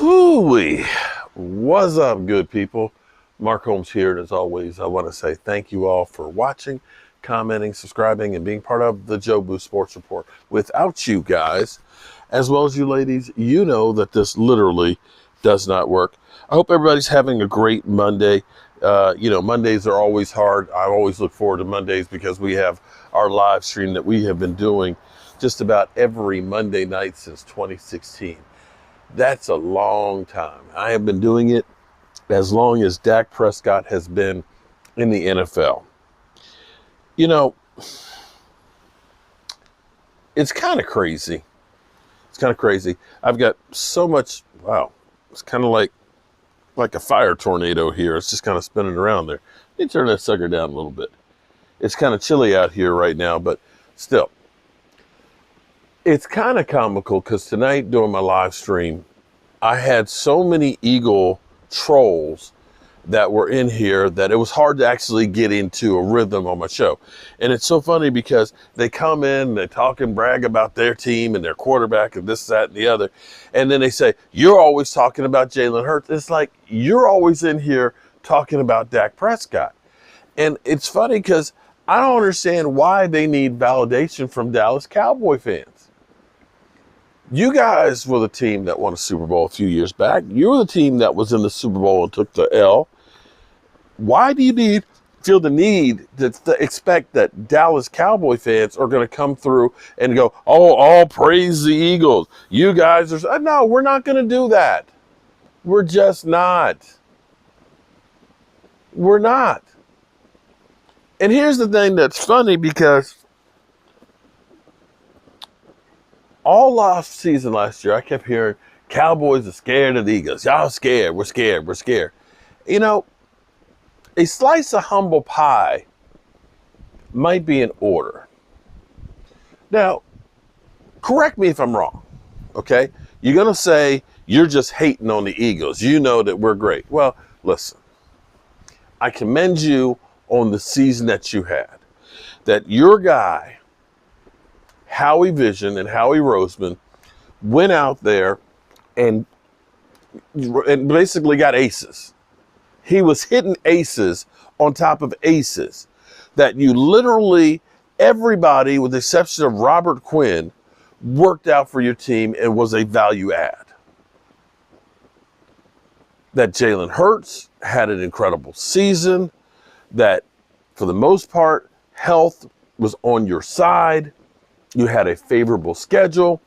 Hooey, what's up, good people? Mark Holmes here, and as always, I want to say thank you all for watching, commenting, subscribing, and being part of the Jobu Sports Report. Without you guys, as well as you ladies, you know that this literally does not work. I hope everybody's having a great Monday. Mondays are always hard. I always look forward to Mondays because we have our live stream that we have been doing just about every Monday night since 2016. That's a long time. I have been doing it as long as Dak Prescott has been in the NFL. You know, it's kind of crazy. I've got so much, wow, it's kind of like a fire tornado here. It's just kind of spinning around there. Let me turn that sucker down a little bit. It's kind of chilly out here right now, but still. It's kind of comical because tonight during my live stream, I had so many Eagle trolls that were in here that it was hard to actually get into a rhythm on my show. And it's so funny because they come in, they talk and brag about their team and their quarterback and this, that, and the other. And then they say, you're always talking about Jalen Hurts. It's like, you're always in here talking about Dak Prescott. And it's funny because I don't understand why they need validation from Dallas Cowboy fans. You guys were the team that won a Super Bowl a few years back. You were the team that was in the Super Bowl and took the L. Why do you feel the need to expect that Dallas Cowboy fans are going to come through and go, oh, all praise the Eagles. You guys are... No, we're not going to do that. We're just not. We're not. And here's the thing that's funny because all last season last year, I kept hearing Cowboys are scared of the Eagles. Y'all scared. We're scared. We're scared. You know, a slice of humble pie might be in order. Now, correct me if I'm wrong, okay? You're going to say you're just hating on the Eagles. You know that we're great. Well, listen, I commend you on the season that you had. That your guy, Howie Vision and Howie Roseman, went out there and basically got aces. He was hitting aces on top of aces that you literally, everybody with the exception of Robert Quinn, worked out for your team and was a value add. That Jalen Hurts had an incredible season, that for the most part, health was on your side. You had a favorable schedule.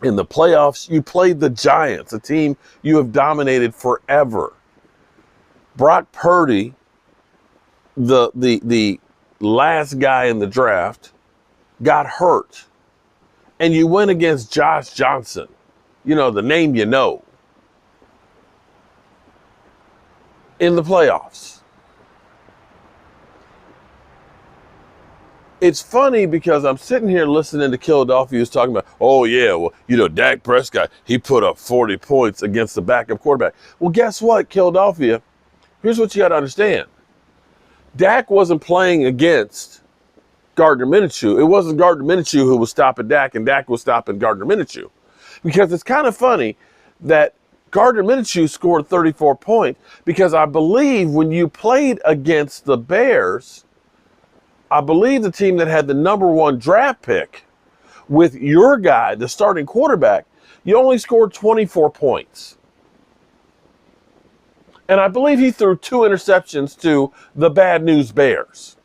In the playoffs, you played the Giants, a team you have dominated forever. Brock Purdy, the last guy in the draft, got hurt. And you went against Josh Johnson, the name you know, in the playoffs. It's funny because I'm sitting here listening to Philadelphia who's talking about, oh, yeah, well, Dak Prescott, he put up 40 points against the backup quarterback. Well, guess what, Philadelphia? Here's what you got to understand. Dak wasn't playing against Gardner Minshew. It wasn't Gardner Minshew who was stopping Dak, and Dak was stopping Gardner Minshew. Because it's kind of funny that Gardner Minshew scored 34 points because I believe when you played against the Bears, I believe the team that had the number one draft pick with your guy, the starting quarterback, you only scored 24 points. And I believe he threw 2 interceptions to the Bad News Bears.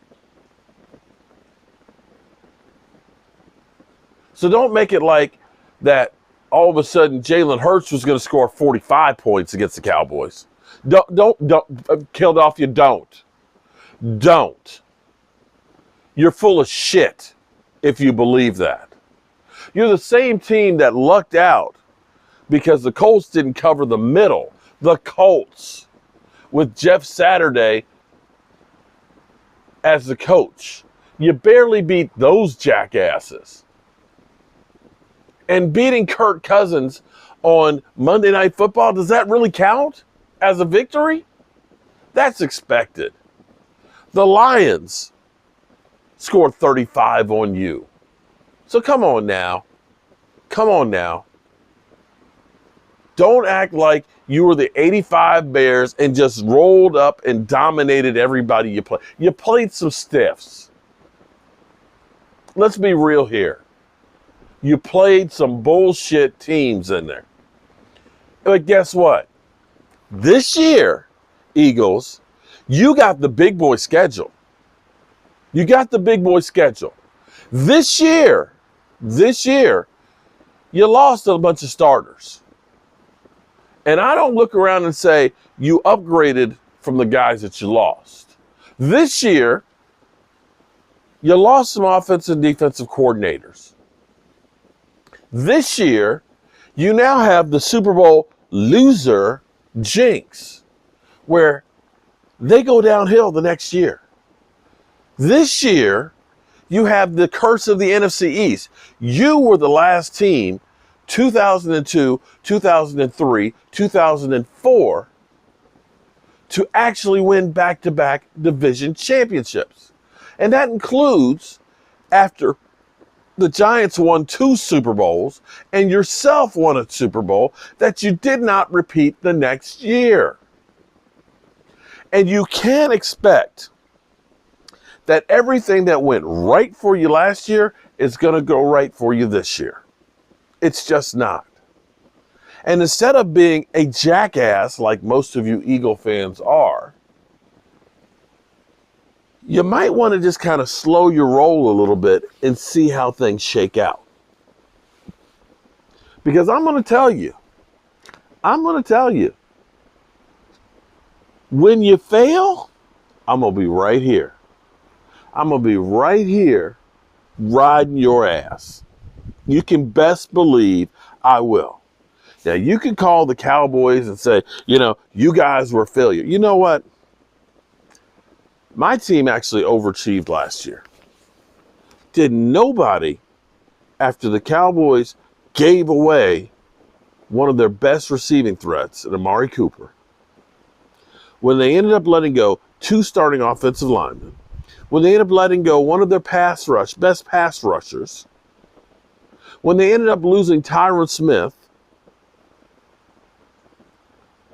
So don't make it like that all of a sudden Jalen Hurts was going to score 45 points against the Cowboys. Don't, Philadelphia, don't. You're full of shit if you believe that. You're the same team that lucked out because the Colts didn't cover the middle. The Colts, with Jeff Saturday as the coach. You barely beat those jackasses. And beating Kirk Cousins on Monday Night Football, does that really count as a victory? That's expected. The Lions scored 35 on you. So come on now. Don't act like you were the 85 Bears and just rolled up and dominated everybody you played. You played some stiffs. Let's be real here. You played some bullshit teams in there. But guess what? This year, Eagles, you got the big boy schedule. You got the big boy schedule. This year, you lost a bunch of starters. And I don't look around and say you upgraded from the guys that you lost. This year, you lost some offensive and defensive coordinators. This year, you now have the Super Bowl loser jinx, where they go downhill the next year. This year, you have the curse of the NFC East. You were the last team, 2002, 2003, 2004, to actually win back-to-back division championships. And that includes after the Giants won 2 Super Bowls and yourself won a Super Bowl that you did not repeat the next year. And you can't expect that everything that went right for you last year is going to go right for you this year. It's just not. And instead of being a jackass like most of you Eagle fans are, you might want to just kind of slow your roll a little bit and see how things shake out. Because I'm going to tell you, when you fail, I'm going to be right here. I'm going to be right here riding your ass. You can best believe I will. Now, you can call the Cowboys and say, you guys were a failure. You know what? My team actually overachieved last year. Did nobody, after the Cowboys gave away one of their best receiving threats in Amari Cooper, when they ended up letting go 2 starting offensive linemen, when they ended up letting go one of their best pass rushers, when they ended up losing Tyron Smith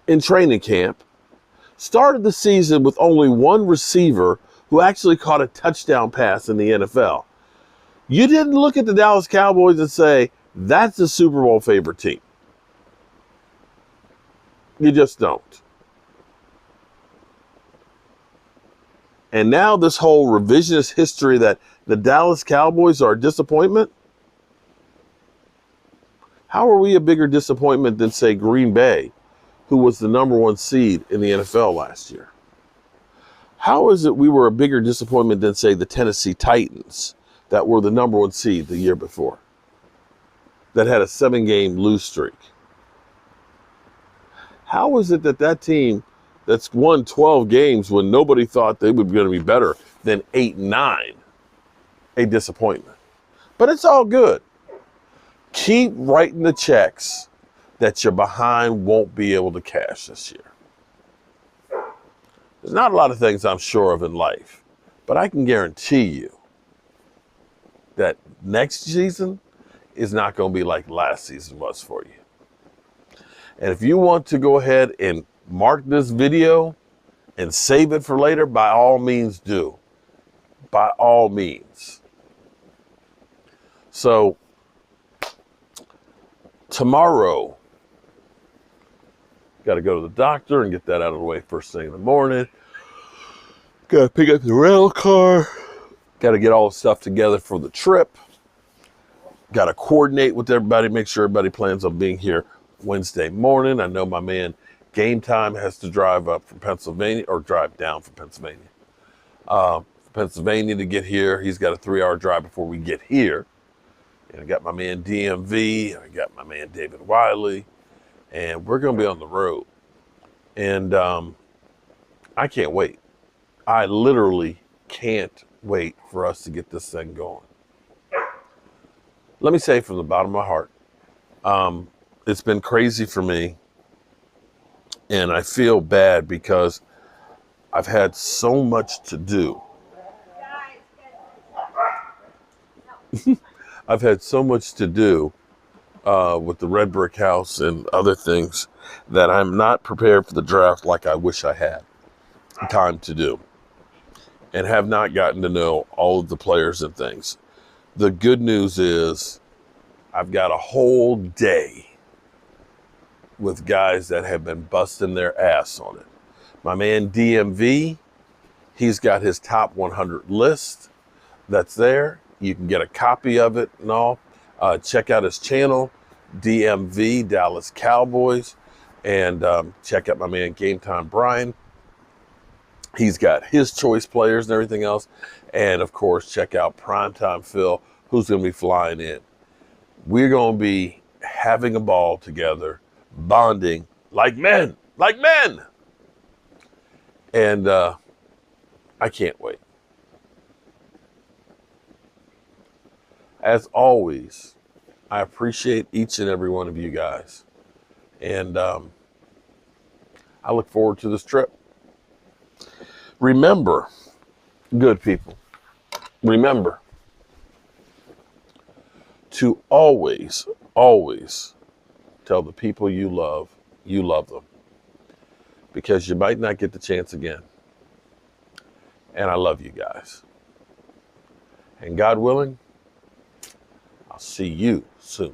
in training camp, started the season with only one receiver who actually caught a touchdown pass in the NFL. You didn't look at the Dallas Cowboys and say, that's the Super Bowl favorite team. You just don't. And now this whole revisionist history that the Dallas Cowboys are a disappointment. How are we a bigger disappointment than, say, Green Bay, who was the number 1 seed in the NFL last year? How is it we were a bigger disappointment than, say, the Tennessee Titans that were the number 1 seed the year before, that had a 7-game lose streak? How is it that team that's won 12 games when nobody thought they were going to be better than 8-9, a disappointment? But it's all good. Keep writing the checks that your behind won't be able to cash this year. There's not a lot of things I'm sure of in life, but I can guarantee you that next season is not going to be like last season was for you. And if you want to go ahead and mark this video and save it for later, by all means do. By all means. So, tomorrow, got to go to the doctor and get that out of the way first thing in the morning. Got to pick up the rental car. Got to get all the stuff together for the trip. Got to coordinate with everybody, make sure everybody plans on being here Wednesday morning. I know my man Game Time has to drive up from Pennsylvania, or drive down from Pennsylvania. To get here. He's got a 3-hour drive before we get here. And I got my man DMV, and I got my man David Wiley, and we're going to be on the road. And I can't wait. I literally can't wait for us to get this thing going. Let me say from the bottom of my heart, it's been crazy for me, and I feel bad because I've had so much to do. I've had so much to do with the red brick house and other things that I'm not prepared for the draft like I wish I had time to do, and have not gotten to know all of the players and things. The good news is I've got a whole day with guys that have been busting their ass on it. My man DMV, he's got his top 100 list that's there. You can get a copy of it and all. Check out his channel, DMV, Dallas Cowboys, and check out my man Game Time Brian. He's got his choice players and everything else. And of course, check out Primetime Phil, who's going to be flying in. We're going to be having a ball together, bonding like men, like men. And I can't wait. As always, I appreciate each and every one of you guys. And I look forward to this trip. Remember, good people, remember to always, always tell the people you love them. Because you might not get the chance again. And I love you guys. And God willing, I'll see you soon.